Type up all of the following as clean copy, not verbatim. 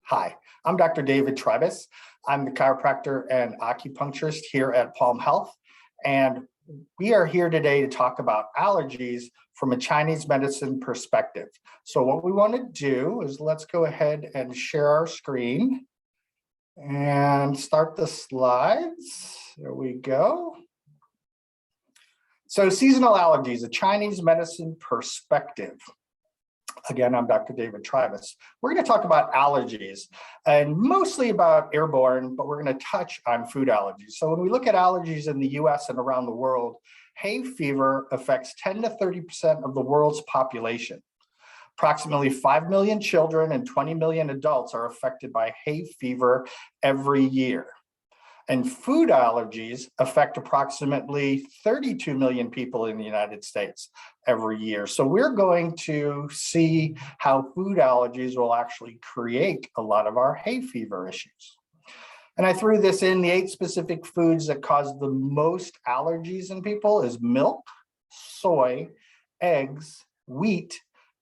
Hi, I'm Dr. David Trybus. I'm the chiropractor and acupuncturist here at Palm Health, and we are here today to talk about allergies from a Chinese medicine perspective. So what we want to do is let's go ahead and share our screen and start the slides. There we go. So seasonal allergies, a Chinese medicine perspective. Again, I'm Dr. David Trybus. We're going to talk about allergies and mostly about airborne, but we're going to touch on food allergies. So when we look at allergies in the US and around the world, hay fever affects 10 to 30% of the world's population. Approximately 5 million children and 20 million adults are affected by hay fever every year. And food allergies affect approximately 32 million people in the United States every year. So we're going to see how food allergies will actually create a lot of our hay fever issues. And I threw this in, the 8 specific foods that cause the most allergies in people is milk, soy, eggs, wheat,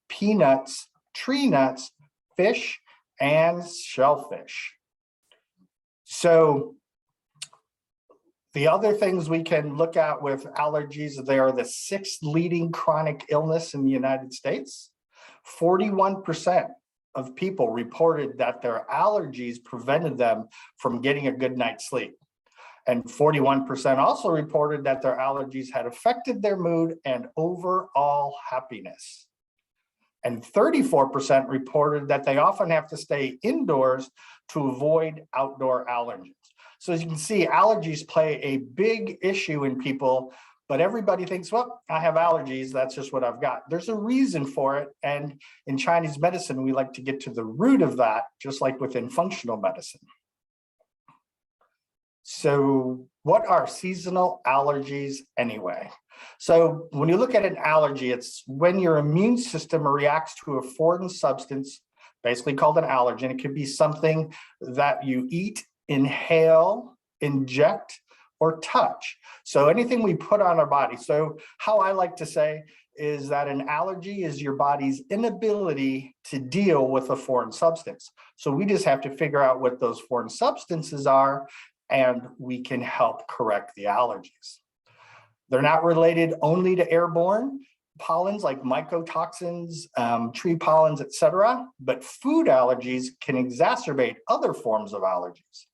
peanuts, tree nuts, fish, and shellfish. So the other things we can look at with allergies, they are the 6th leading chronic illness in the United States. 41% of people reported that their allergies prevented them from getting a good night's sleep. And 41% also reported that their allergies had affected their mood and overall happiness. And 34% reported that they often have to stay indoors to avoid outdoor allergens. So as you can see, allergies play a big issue in people, but everybody thinks, well, I have allergies, that's just what I've got. There's a reason for it. And in Chinese medicine, we like to get to the root of that, just like within functional medicine. So what are seasonal allergies anyway? So when you look at an allergy, it's when your immune system reacts to a foreign substance, basically called an allergen. It could be something that you eat, inhale, inject, or touch. So anything we put on our body. So how I like to say is that an allergy is your body's inability to deal with a foreign substance. So we just have to figure out what those foreign substances are, and we can help correct the allergies. They're not related only to airborne pollens like mycotoxins, tree pollens, etc., but food allergies can exacerbate other forms of allergies.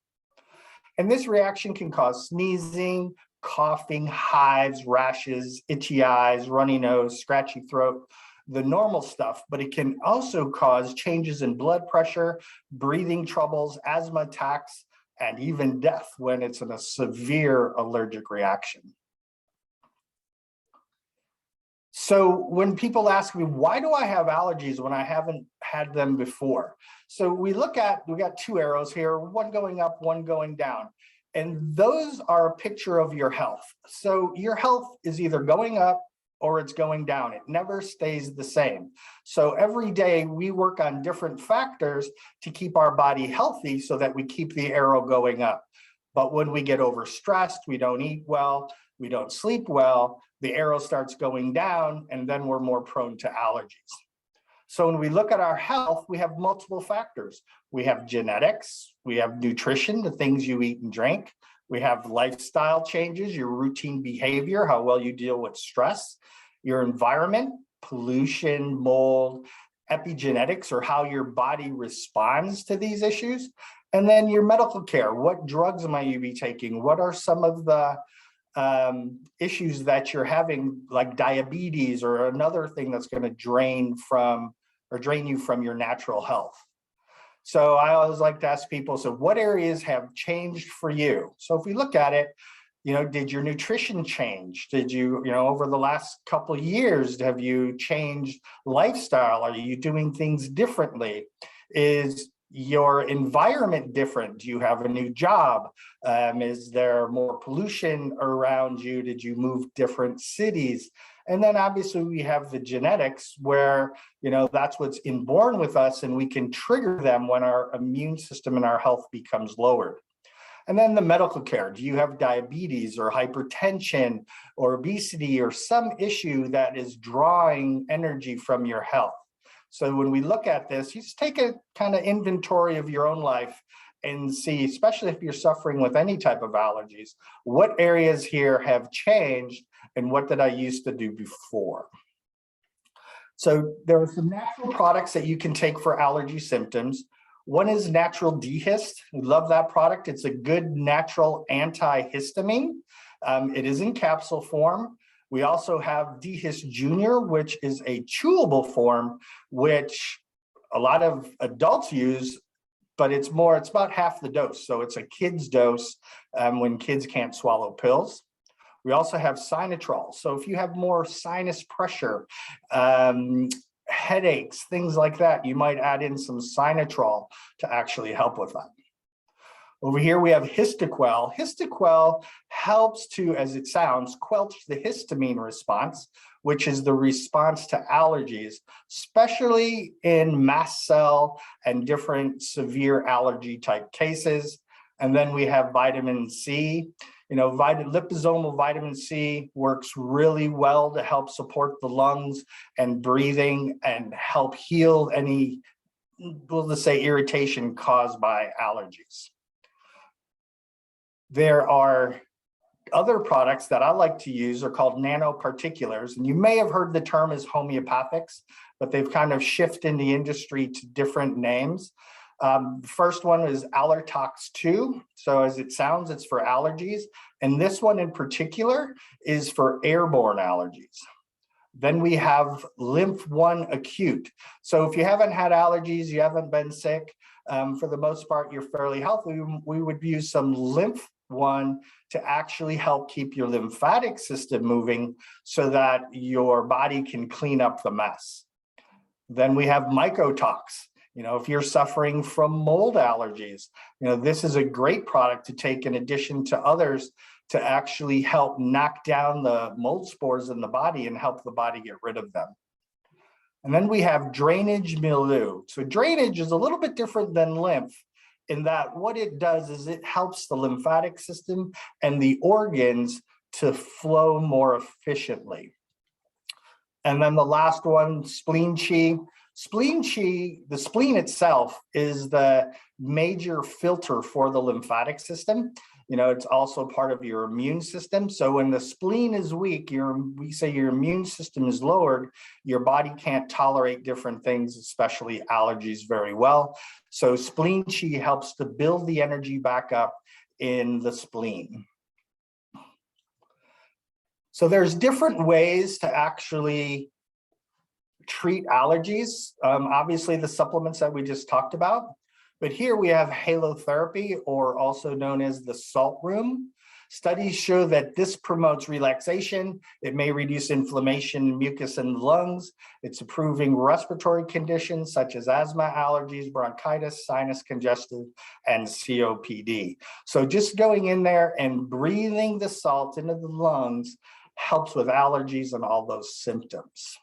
And this reaction can cause sneezing, coughing, hives, rashes, itchy eyes, runny nose, scratchy throat, the normal stuff, but it can also cause changes in blood pressure, breathing troubles, asthma attacks, and even death when it's in a severe allergic reaction. So when people ask me, why do I have allergies when I haven't had them before? So we got 2 arrows here, one going up, one going down. And those are a picture of your health. So your health is either going up or it's going down. It never stays the same. So every day we work on different factors to keep our body healthy so that we keep the arrow going up. But when we get overstressed, we don't eat well, we don't sleep well, the arrow starts going down, and then we're more prone to allergies. So when we look at our health, we have multiple factors. We have genetics, we have nutrition, the things you eat and drink. We have lifestyle changes, your routine behavior, how well you deal with stress, your environment, pollution, mold, epigenetics, or how your body responds to these issues. And then your medical care, what drugs might you be taking? What are some of the issues that you're having, like diabetes or another thing that's going to drain you from your natural health? So I always like to ask people, so what areas have changed for you? So if we look at it, did your nutrition change? Did you, over the last couple of years, have you changed lifestyle? Are you doing things differently? Is your environment different? Do you have a new job? Is there more pollution around you? Did you move different cities? And then obviously we have the genetics where, that's what's inborn with us, and we can trigger them when our immune system and our health becomes lowered. And then the medical care. Do you have diabetes or hypertension or obesity or some issue that is drawing energy from your health? So when we look at this, you just take a kind of inventory of your own life and see, especially if you're suffering with any type of allergies, what areas here have changed and what did I used to do before? So there are some natural products that you can take for allergy symptoms. One is natural dehist. We love that product. It's a good natural antihistamine. It is in capsule form. We also have Dehist Junior, which is a chewable form, which a lot of adults use, but it's about half the dose. So it's a kid's dose when kids can't swallow pills. We also have Sinatrol. So if you have more sinus pressure, headaches, things like that, you might add in some Sinatrol to actually help with that. Over here, we have Histoquel. Histoquel helps to, as it sounds, quelch the histamine response, which is the response to allergies, especially in mast cell and different severe allergy type cases. And then we have vitamin C. You know, liposomal vitamin C works really well to help support the lungs and breathing and help heal any, we'll just say, irritation caused by allergies. There are other products that I like to use are called nanoparticulars, and you may have heard the term as homeopathics, but they've kind of shifted in the industry to different names. The first one is Allertox 2. So as it sounds, it's for allergies. And this one in particular is for airborne allergies. Then we have Lymph 1 Acute. So if you haven't had allergies, you haven't been sick, for the most part, you're fairly healthy. We would use some Lymph 1 to actually help keep your lymphatic system moving so that your body can clean up the mess. Then we have Mycotox. You know, if you're suffering from mold allergies, you know, this is a great product to take in addition to others to actually help knock down the mold spores in the body and help the body get rid of them. And then we have drainage milieu. So drainage is a little bit different than lymph in that what it does is it helps the lymphatic system and the organs to flow more efficiently. And then the last one, spleen chi. Spleen chi, the spleen itself is the major filter for the lymphatic system. You know, it's also part of your immune system. So when the spleen is weak, we say your immune system is lowered, your body can't tolerate different things, especially allergies, very well. So spleen chi helps to build the energy back up in the spleen. So there's different ways to actually treat allergies. Obviously the supplements that we just talked about, but here we have halotherapy, or also known as the salt room. Studies show that this promotes relaxation. It may reduce inflammation and mucus in the lungs. It's improving respiratory conditions such as asthma, allergies, bronchitis, sinus congestion, and COPD. So just going in there and breathing the salt into the lungs helps with allergies and all those symptoms.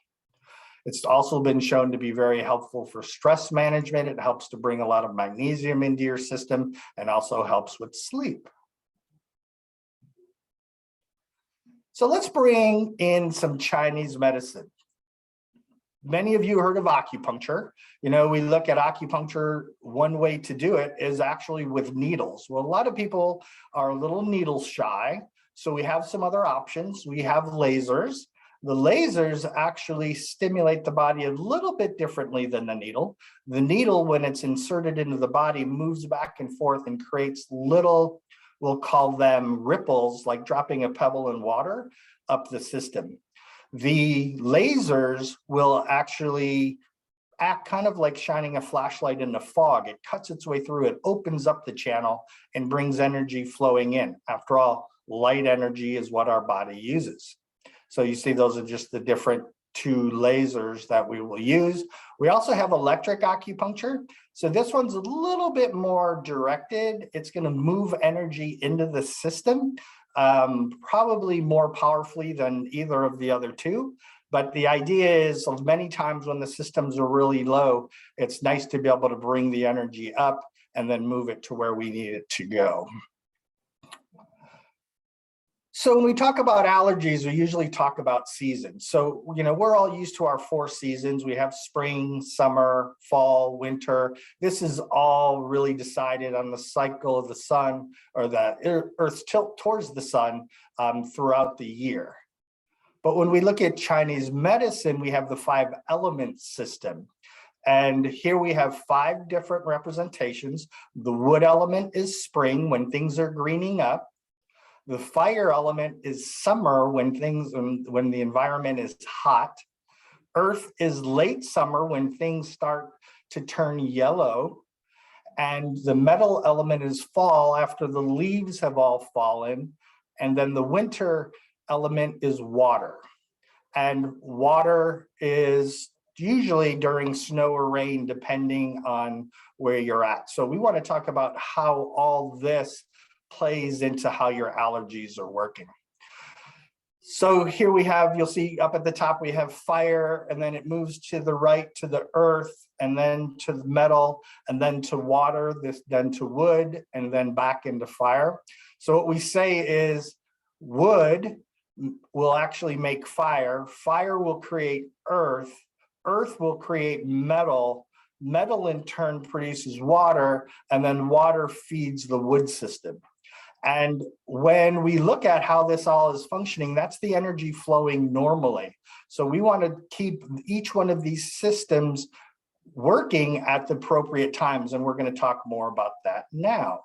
It's also been shown to be very helpful for stress management. It helps to bring a lot of magnesium into your system and also helps with sleep. So let's bring in some Chinese medicine. Many of you heard of acupuncture. You know, we look at acupuncture, one way to do it is actually with needles. Well, a lot of people are a little needle shy. So we have some other options. We have lasers. The lasers actually stimulate the body a little bit differently than the needle. The needle, when it's inserted into the body, moves back and forth and creates little, we'll call them ripples, like dropping a pebble in water up the system. The lasers will actually act kind of like shining a flashlight in the fog. It cuts its way through, it opens up the channel and brings energy flowing in. After all, light energy is what our body uses. So you see those are just the different two lasers that we will use. We also have electric acupuncture. So this one's a little bit more directed. It's going to move energy into the system, probably more powerfully than either of the other two. But the idea is many times when the systems are really low, it's nice to be able to bring the energy up and then move it to where we need it to go. So when we talk about allergies, we usually talk about seasons. So, we're all used to our 4 seasons. We have spring, summer, fall, winter. This is all really decided on the cycle of the sun, or the Earth's tilt towards the sun throughout the year. But when we look at Chinese medicine, we have the 5 element system. And here we have 5 different representations. The wood element is spring, when things are greening up. The fire element is summer, when the environment is hot. Earth is late summer, when things start to turn yellow. And the metal element is fall, after the leaves have all fallen. And then the winter element is water. And water is usually during snow or rain, depending on where you're at. So we want to talk about how all this plays into how your allergies are working. So here we have, you'll see up at the top, we have fire, and then it moves to the right to the earth, and then to the metal, and then to water, then to wood, and then back into fire. So what we say is wood will actually make fire. Fire will create earth. Earth will create metal. Metal in turn produces water, and then water feeds the wood system. And when we look at how this all is functioning, that's the energy flowing normally. So we want to keep each one of these systems working at the appropriate times, and we're going to talk more about that now.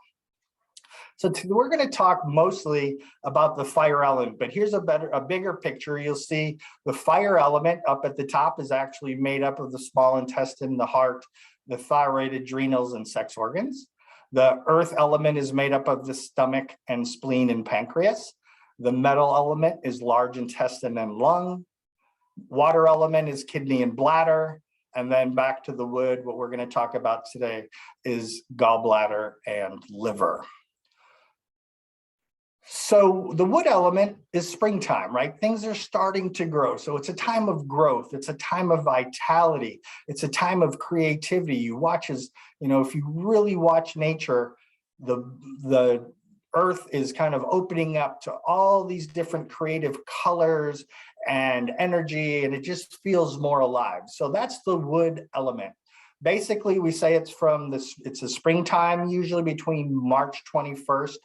So we're going to talk mostly about the fire element, but here's a bigger picture. You'll see the fire element up at the top is actually made up of the small intestine, the heart, the thyroid, adrenals, and sex organs. The earth element is made up of the stomach and spleen and pancreas. The metal element is large intestine and lung. Water element is kidney and bladder. And then back to the wood, what we're going to talk about today is gallbladder and liver. So the wood element is springtime, right? Things are starting to grow. So it's a time of growth. It's a time of vitality. It's a time of creativity. You watch as, if you really watch nature, the earth is kind of opening up to all these different creative colors and energy, and it just feels more alive. So that's the wood element. Basically, we say it's a springtime, usually between March 21st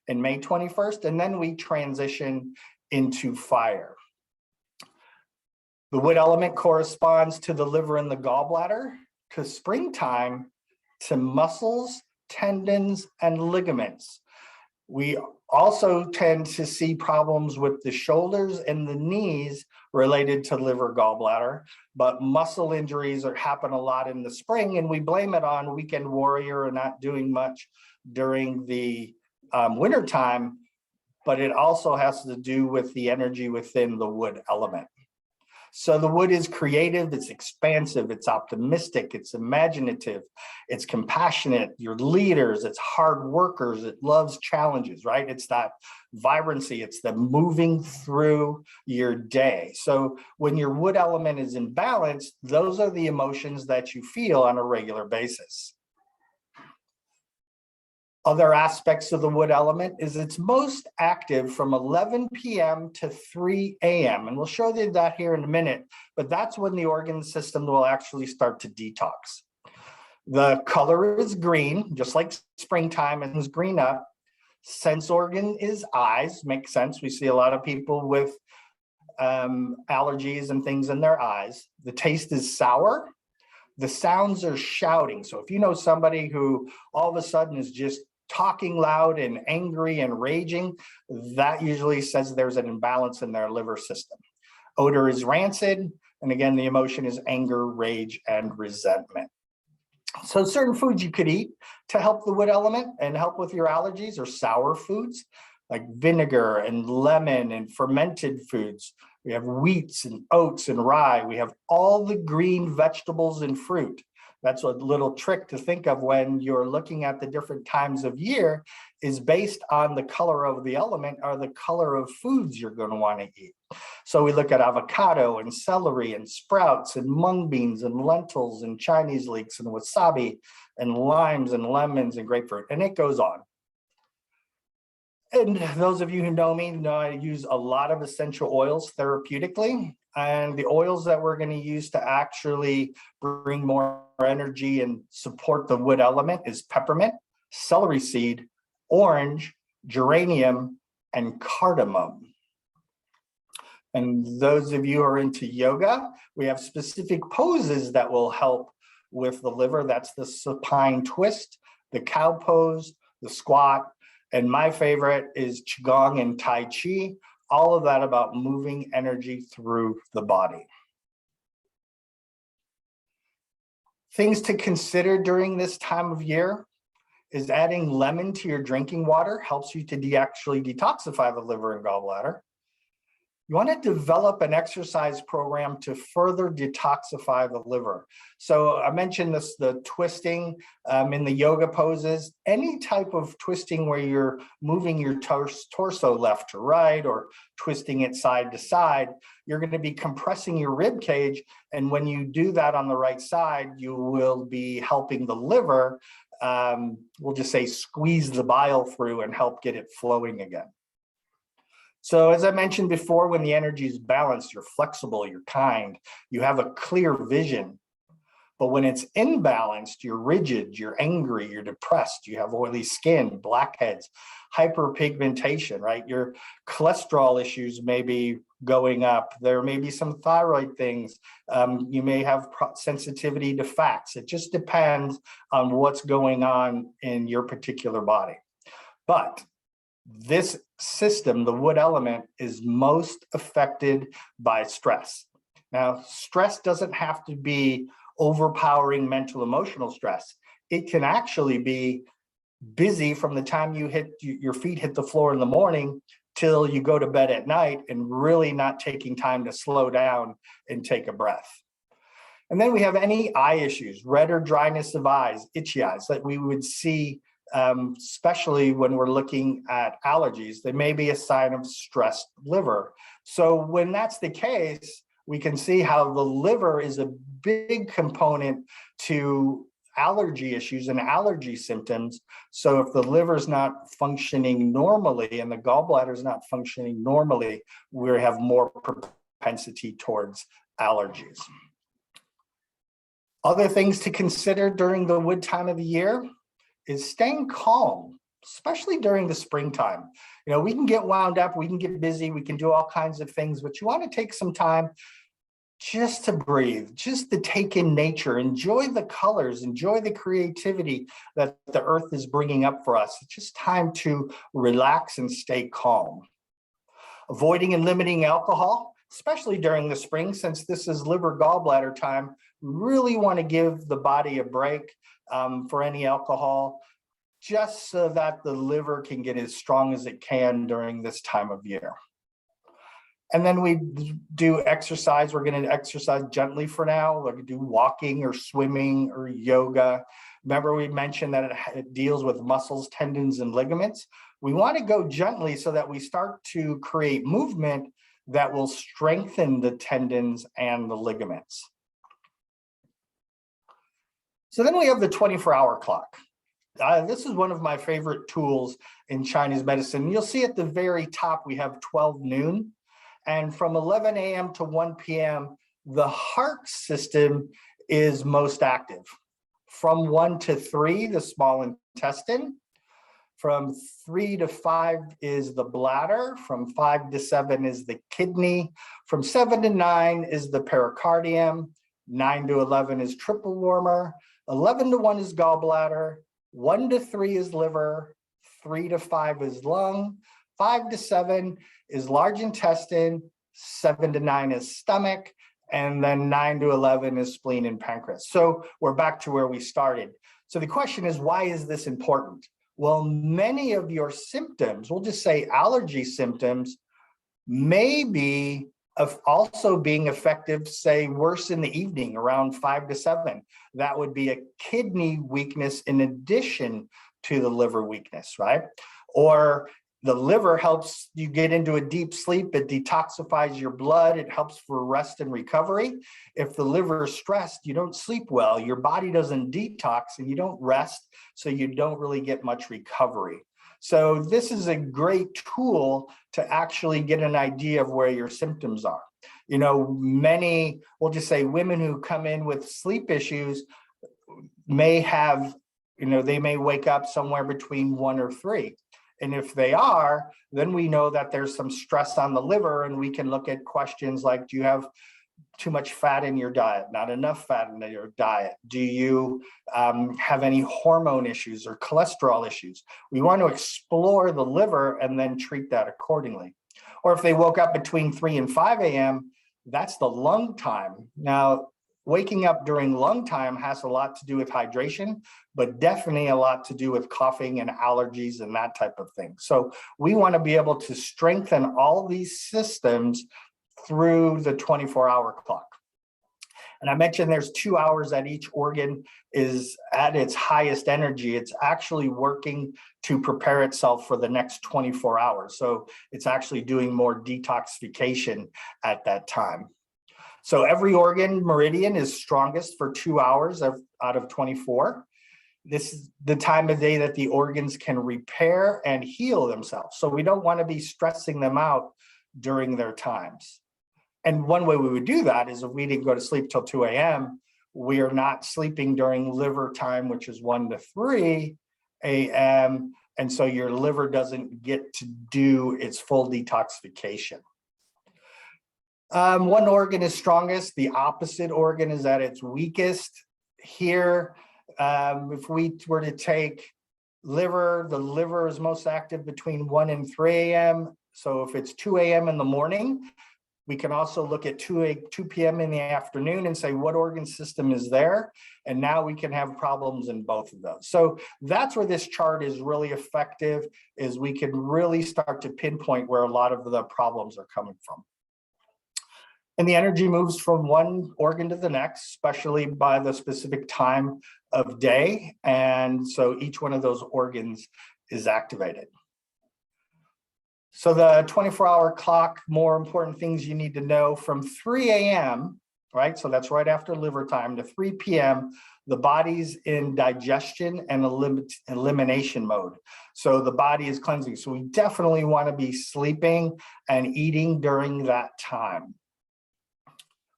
and May 21st, and then we transition into fire. The wood element corresponds to the liver and the gallbladder, to springtime, to muscles, tendons, and ligaments. We also tend to see problems with the shoulders and the knees related to liver gallbladder, but muscle injuries happen a lot in the spring, and we blame it on weekend warrior or not doing much during the winter time, but it also has to do with the energy within the wood element. So the wood is creative, it's expansive, it's optimistic, it's imaginative, it's compassionate, you're leaders, it's hard workers, it loves challenges, right? It's that vibrancy, it's the moving through your day. So when your wood element is in balance, those are the emotions that you feel on a regular basis. Other aspects of the wood element is it's most active from 11 p.m. to 3 a.m. And we'll show you that here in a minute, but that's when the organ system will actually start to detox. The color is green, just like springtime, and it's green up. Sense organ is eyes, makes sense. We see a lot of people with allergies and things in their eyes. The taste is sour. The sounds are shouting. So if you know somebody who all of a sudden is just talking loud and angry and raging, that usually says there's an imbalance in their liver system. Odor is rancid, and again, the emotion is anger, rage, and resentment. So certain foods you could eat to help the wood element and help with your allergies are sour foods like vinegar and lemon and fermented foods. We have wheats and oats and rye. We have all the green vegetables and fruit. That's a little trick to think of when you're looking at the different times of year, is based on the color of the element or the color of foods you're going to want to eat. So we look at avocado and celery and sprouts and mung beans and lentils and Chinese leeks and wasabi and limes and lemons and grapefruit, and it goes on. And those of you who know me know I use a lot of essential oils therapeutically. And the oils that we're going to use to actually bring more energy and support the wood element is peppermint, celery seed, orange, geranium, and cardamom. And those of you who are into yoga, we have specific poses that will help with the liver. That's the supine twist, the cow pose, the squat, and my favorite is Qigong and Tai Chi, all of that about moving energy through the body. Things to consider during this time of year is adding lemon to your drinking water helps you to actually detoxify the liver and gallbladder. You want to develop an exercise program to further detoxify the liver. So I mentioned this, the twisting in the yoga poses, any type of twisting where you're moving your torso left to right or twisting it side to side, you're going to be compressing your rib cage. And when you do that on the right side, you will be helping the liver, we'll just say squeeze the bile through and help get it flowing again. So as I mentioned before, when the energy is balanced, you're flexible, you're kind, you have a clear vision. But when it's imbalanced, you're rigid, you're angry, you're depressed, you have oily skin, blackheads, hyperpigmentation, right? Your cholesterol issues may be going up. There may be some thyroid things. You may have sensitivity to fats. It just depends on what's going on in your particular body. But this system, the wood element, is most affected by stress. Now, stress doesn't have to be overpowering mental emotional stress. It can actually be busy from the time you hit your feet hit the floor in the morning till you go to bed at night and really not taking time to slow down and take a breath. And then we have any eye issues, red or dryness of eyes, itchy eyes that we would see, especially when we're looking at allergies. They may be a sign of stressed liver. So when that's the case, we can see how the liver is a big component to allergy issues and allergy symptoms. So if the liver is not functioning normally and the gallbladder is not functioning normally, we have more propensity towards allergies. Other things to consider during the wood time of the year is staying calm, especially during the springtime. You know, we can get wound up, we can get busy, we can do all kinds of things, but you want to take some time just to breathe, just to take in nature, enjoy the colors, enjoy the creativity that the earth is bringing up for us. It's just time to relax and stay calm. Avoiding and limiting alcohol, especially during the spring, since this is liver gallbladder time, we really want to give the body a break for any alcohol, just so that the liver can get as strong as it can during this time of year. And then we do exercise. We're going to exercise gently for now. We're going to do walking or swimming or yoga. Remember, we mentioned that it deals with muscles, tendons, and ligaments. We want to go gently so that we start to create movement that will strengthen the tendons and the ligaments. So then we have the 24-hour clock. This is one of my favorite tools in Chinese medicine. You'll see at the very top, we have 12 noon. And from 11 a.m. to 1 p.m., the heart system is most active. From 1 to 3, the small intestine. From 3 to 5 is the bladder. From 5 to 7 is the kidney. From 7 to 9 is the pericardium. 9 to 11 is triple warmer. 11 to 1 is gallbladder. 1 to 3 is liver. 3 to 5 is lung. 5 to 7 is large intestine. 7 to 9 is stomach. And then 9 to 11 is spleen and pancreas. So we're back to where we started. So the question is, why is this important? Well, many of your symptoms, we'll just say allergy symptoms, may be also being effective, say, worse in the evening around 5 to 7. That would be a kidney weakness in addition to the liver weakness, right? Or the liver helps you get into a deep sleep. It detoxifies your blood. It helps for rest and recovery. If the liver is stressed, you don't sleep well. Your body doesn't detox and you don't rest, so you don't really get much recovery. So this is a great tool to actually get an idea of where your symptoms are. You know, many, we'll just say women who come in with sleep issues may have, you know, they may wake up somewhere between 1 or 3. And if they are, then we know that there's some stress on the liver, and we can look at questions like, do you have too much fat in your diet, not enough fat in your diet? Do you have any hormone issues or cholesterol issues? We want to explore the liver and then treat that accordingly. Or if they woke up between 3 and 5 a.m., that's the lung time. Now, waking up during lung time has a lot to do with hydration, but definitely a lot to do with coughing and allergies and that type of thing. So we want to be able to strengthen all these systems through the 24-hour clock. And I mentioned there's 2 hours that each organ is at its highest energy. It's actually working to prepare itself for the next 24 hours. So it's actually doing more detoxification at that time. So every organ meridian is strongest for 2 hours out of 24. This is the time of day that the organs can repair and heal themselves. So we don't want to be stressing them out during their times. And one way we would do that is if we didn't go to sleep till 2 a.m., we are not sleeping during liver time, which is 1 to 3 a.m. And so your liver doesn't get to do its full detoxification. One organ is strongest, the opposite organ is at its weakest. Here, if we were to take liver, the liver is most active between 1 and 3 a.m. So if it's 2 a.m. in the morning, we can also look at 2 p.m. in the afternoon and say what organ system is there. And now we can have problems in both of those. So that's where this chart is really effective, is we can really start to pinpoint where a lot of the problems are coming from. And the energy moves from one organ to the next, especially by the specific time of day. And so each one of those organs is activated. So the 24-hour clock, more important things you need to know: from 3 a.m., right? So that's right after liver time, to 3 p.m., the body's in digestion and elimination mode. So the body is cleansing. So we definitely want to be sleeping and eating during that time.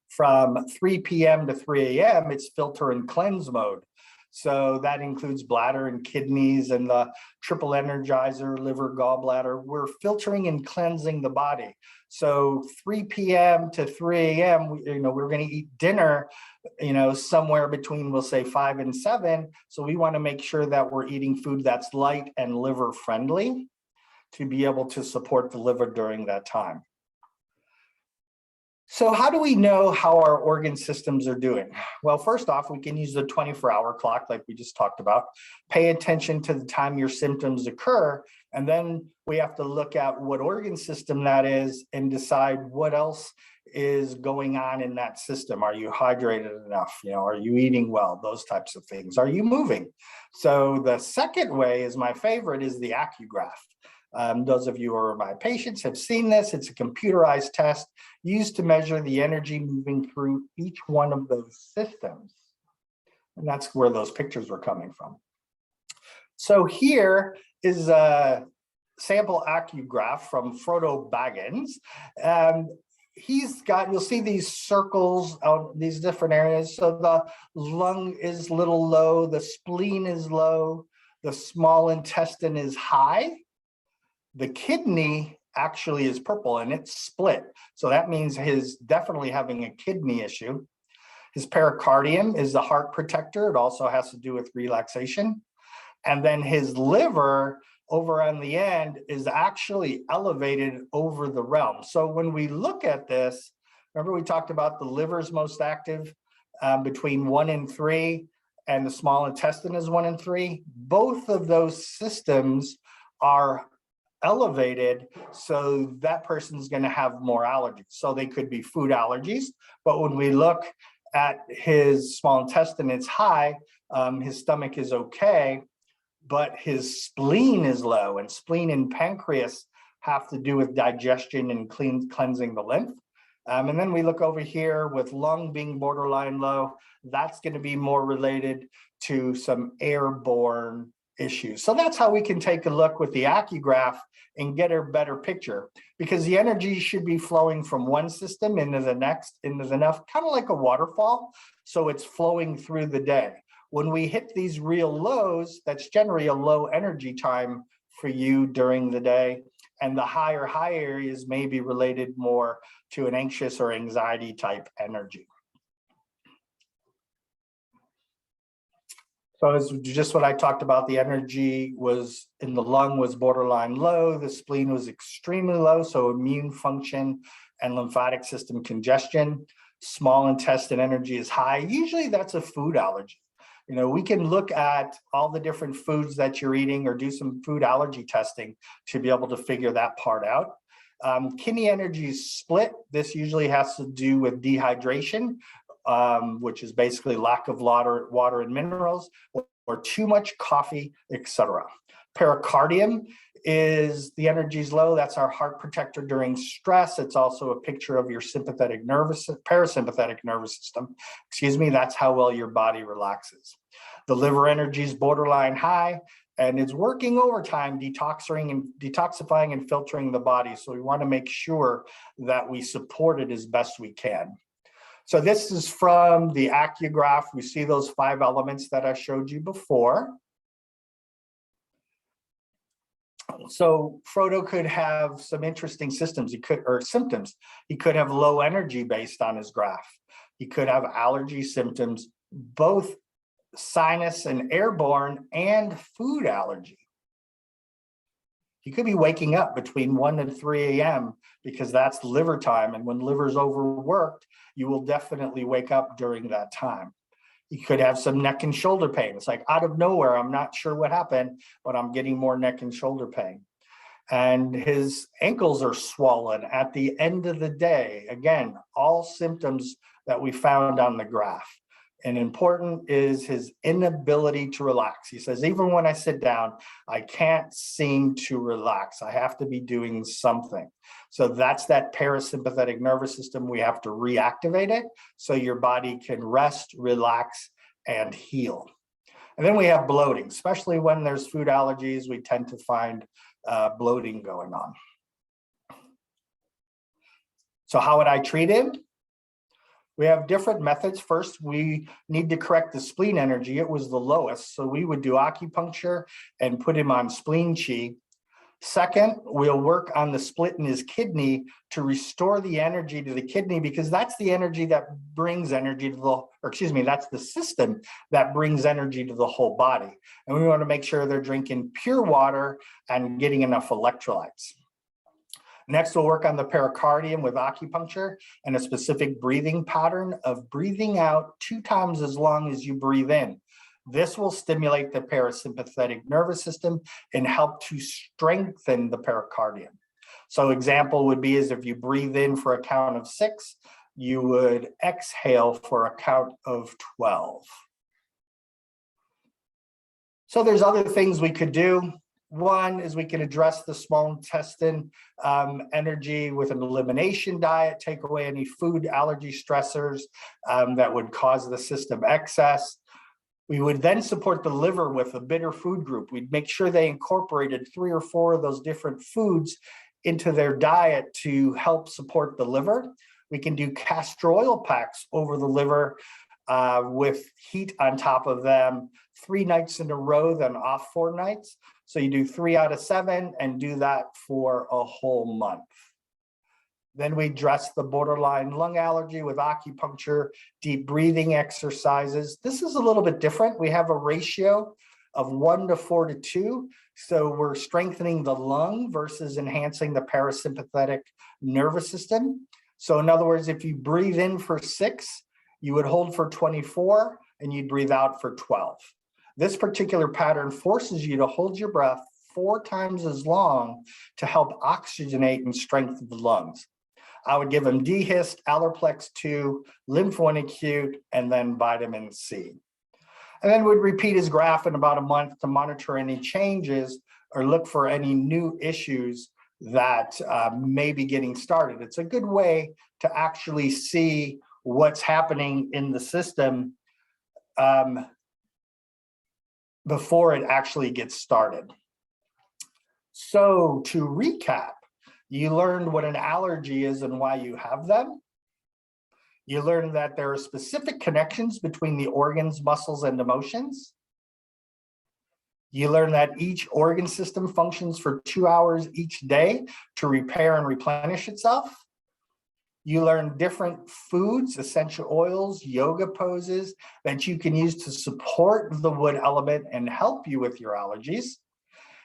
From 3 p.m. to 3 a.m., it's filter and cleanse mode. So that includes bladder and kidneys and the triple energizer, liver, gallbladder. We're filtering and cleansing the body. So 3 p.m. to 3 a.m., we're going to eat dinner, somewhere between, we'll say 5 and 7. So we want to make sure that we're eating food that's light and liver friendly to be able to support the liver during that time. So how do we know how our organ systems are doing? Well, first off, we can use the 24-hour clock like we just talked about. Pay attention to the time your symptoms occur, and then we have to look at what organ system that is and decide what else is going on in that system. Are you hydrated enough? Are you eating well? Those types of things. Are you moving? So the second way is my favorite, is the Acugraph. Those of you who are my patients have seen this. It's a computerized test used to measure the energy moving through each one of those systems. And that's where those pictures were coming from. So here is a sample Acugraph from Frodo Baggins. He's got, you'll see these circles out these different areas. So the lung is a little low, the spleen is low, the small intestine is high. The kidney actually is purple and it's split. So that means he's definitely having a kidney issue. His pericardium is the heart protector. It also has to do with relaxation. And then his liver over on the end is actually elevated over the realm. So when we look at this, remember we talked about the liver's most active between 1 and 3, and the small intestine is 1 and 3. Both of those systems are elevated, so that person's going to have more allergies. So they could be food allergies, but when we look at his small intestine, it's high, his stomach is okay, but his spleen is low, and spleen and pancreas have to do with digestion and cleansing the lymph. And then we look over here with lung being borderline low. That's going to be more related to some airborne issues. So that's how we can take a look with the Acugraph and get a better picture, because the energy should be flowing from one system into the next, into the next, kind of like a waterfall. So it's flowing through the day. When we hit these real lows, that's generally a low energy time for you during the day. And the higher high areas may be related more to an anxious or anxiety type energy. So it's just what I talked about. The energy was in the lung was borderline low. The spleen was extremely low. So immune function and lymphatic system congestion. Small intestine energy is high. Usually that's a food allergy. You know, we can look at all the different foods that you're eating or do some food allergy testing to be able to figure that part out. Kidney energy is split. This usually has to do with dehydration, which is basically lack of water and minerals, or too much coffee, etc. Pericardium is the energy is low. That's our heart protector during stress. It's also a picture of your parasympathetic nervous system. Excuse me. That's how well your body relaxes. The liver energy is borderline high, and it's working overtime, detoxifying and filtering the body. So we want to make sure that we support it as best we can. So this is from the Acugraph. We see those 5 elements that I showed you before. So Frodo could have some interesting symptoms. He could have low energy based on his graph. He could have allergy symptoms, both sinus and airborne, and food allergy. He could be waking up between 1 and 3 a.m. because that's liver time. And when liver's overworked, you will definitely wake up during that time. He could have some neck and shoulder pain. It's like out of nowhere, I'm not sure what happened, but I'm getting more neck and shoulder pain. And his ankles are swollen at the end of the day. Again, all symptoms that we found on the graph. And important is his inability to relax. He says, even when I sit down, I can't seem to relax. I have to be doing something. So that's that parasympathetic nervous system. We have to reactivate it so your body can rest, relax, and heal. And then we have bloating, especially when there's food allergies. We tend to find bloating going on. So how would I treat him? We have different methods. First, we need to correct the spleen energy. It was the lowest, so we would do acupuncture and put him on spleen chi. Second, we'll work on the split in his kidney to restore the energy to the kidney, because that's the energy that brings energy to the, or excuse me, that's the system that brings energy to the whole body. And we want to make sure they're drinking pure water and getting enough electrolytes. Next, we'll work on the pericardium with acupuncture and a specific breathing pattern of breathing out 2 times as long as you breathe in. This will stimulate the parasympathetic nervous system and help to strengthen the pericardium. So example would be is if you breathe in for a count of 6, you would exhale for a count of 12. So there's other things we could do. One is we can address the small intestine energy with an elimination diet, take away any food allergy stressors that would cause the system excess. We would then support the liver with a bitter food group. We'd make sure they incorporated 3 or 4 of those different foods into their diet to help support the liver. We can do castor oil packs over the liver with heat on top of them 3 nights in a row, then off 4 nights. So you do 3 out of 7 and do that for a whole month. Then we address the borderline lung allergy with acupuncture, deep breathing exercises. This is a little bit different. We have a ratio of 1 to 4 to 2. So we're strengthening the lung versus enhancing the parasympathetic nervous system. So in other words, if you breathe in for 6, you would hold for 24 and you'd breathe out for 12. This particular pattern forces you to hold your breath 4 times as long to help oxygenate and strengthen the lungs. I would give him D-Hist, Allerplex 2, Lymph-1 Acute, and then vitamin C. And then we'd repeat his graph in about a month to monitor any changes or look for any new issues that may be getting started. It's a good way to actually see what's happening in the system before it actually gets started. So to recap, you learned what an allergy is and why you have them. You learned that there are specific connections between the organs, muscles, and emotions. You learn that each organ system functions for 2 hours each day to repair and replenish itself. You learn different foods, essential oils, yoga poses that you can use to support the wood element and help you with your allergies.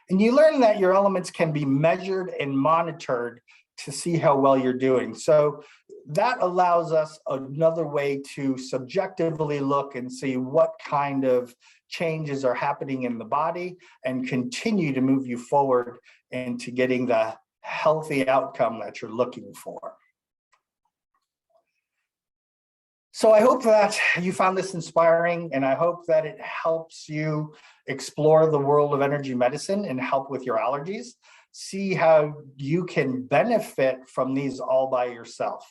And you learn that your elements can be measured and monitored to see how well you're doing. So that allows us another way to subjectively look and see what kind of changes are happening in the body and continue to move you forward into getting the healthy outcome that you're looking for. So I hope that you found this inspiring, and I hope that it helps you explore the world of energy medicine and help with your allergies. See how you can benefit from these all by yourself.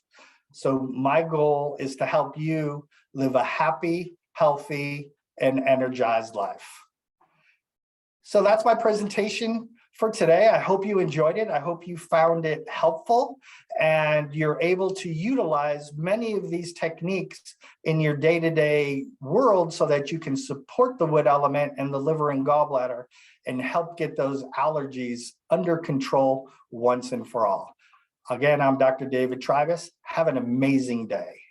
So my goal is to help you live a happy, healthy, and energized life. So that's my presentation for today. I hope you enjoyed it. I hope you found it helpful and you're able to utilize many of these techniques in your day-to-day world so that you can support the wood element and the liver and gallbladder and help get those allergies under control once and for all. Again, I'm Dr. David Trybus. Have an amazing day.